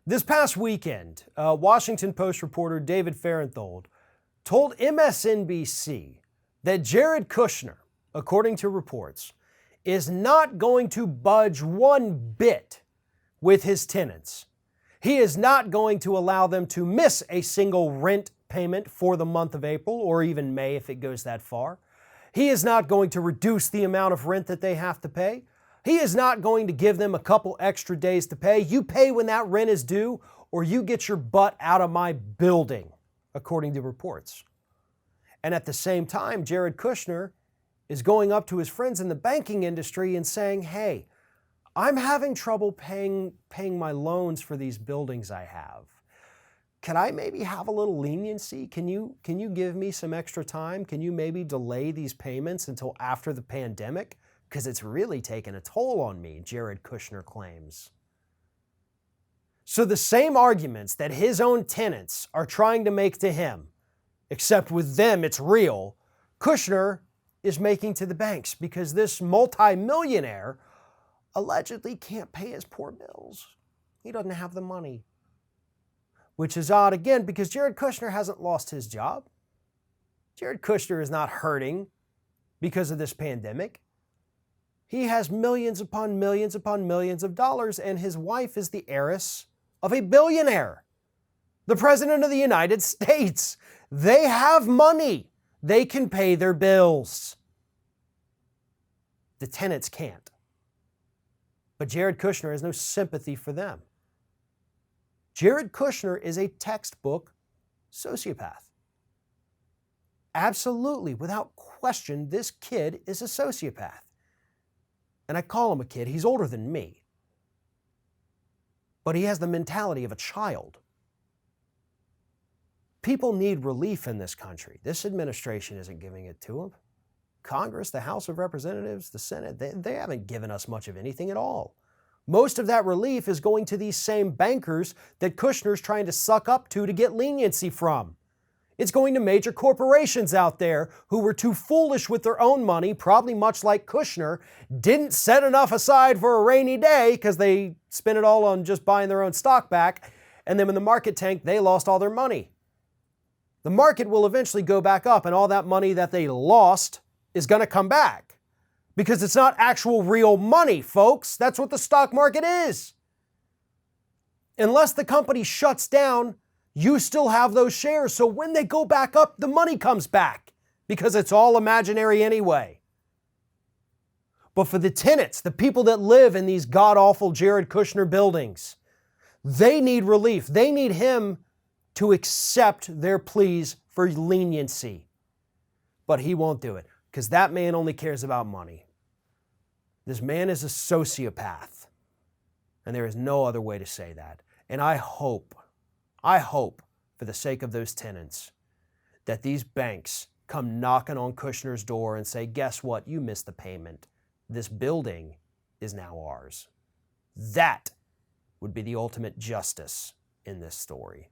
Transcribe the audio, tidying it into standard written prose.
This past weekend, Washington Post reporter David Fahrenthold told MSNBC that Jared Kushner, according to reports, is not going to budge one bit with his tenants. He is not going to allow them to miss a single rent payment for the month of April or even May if it goes that far. He is not going to reduce the amount of rent that they have to pay. He is not going to give them a couple extra days to pay. You pay when that rent is due or you get your butt out of my building, according to reports. And at the same time, Jared Kushner is going up to his friends in the banking industry and saying, hey, I'm having trouble paying my loans for these buildings I have. Can I maybe have a little leniency? Can you give me some extra time? Can you maybe delay these payments until after the pandemic? Because it's really taken a toll on me, Jared Kushner claims. So the same arguments that his own tenants are trying to make to him, except with them it's real, Kushner is making to the banks because this multimillionaire allegedly can't pay his poor bills. He doesn't have the money. Which is odd again because Jared Kushner hasn't lost his job. Jared Kushner is not hurting because of this pandemic. He has millions upon millions upon millions of dollars, and his wife is the heiress of a billionaire, the President of the United States. They have money. They can pay their bills. The tenants can't. But Jared Kushner has no sympathy for them. Jared Kushner is a textbook sociopath. Absolutely, without question, this kid is a sociopath. And I call him a kid, he's older than me. But he has the mentality of a child. People need relief in this country. This administration isn't giving it to them. Congress, the House of Representatives, the Senate, they haven't given us much of anything at all. Most of that relief is going to these same bankers that Kushner's trying to suck up to get leniency from. It's going to major corporations out there who were too foolish with their own money, probably much like Kushner, didn't set enough aside for a rainy day because they spent it all on just buying their own stock back, and then when the market tanked, they lost all their money. The market will eventually go back up, and all that money that they lost is going to come back. Because it's not actual real money, folks. That's what the stock market is. Unless the company shuts down, you still have those shares. So when they go back up, the money comes back because it's all imaginary anyway. But for the tenants, the people that live in these god-awful Jared Kushner buildings, they need relief. They need him to accept their pleas for leniency. But he won't do it because that man only cares about money. This man is a sociopath. And there is no other way to say that. And I hope, for the sake of those tenants, that these banks come knocking on Kushner's door and say, guess what? You missed the payment. This building is now ours. That would be the ultimate justice in this story.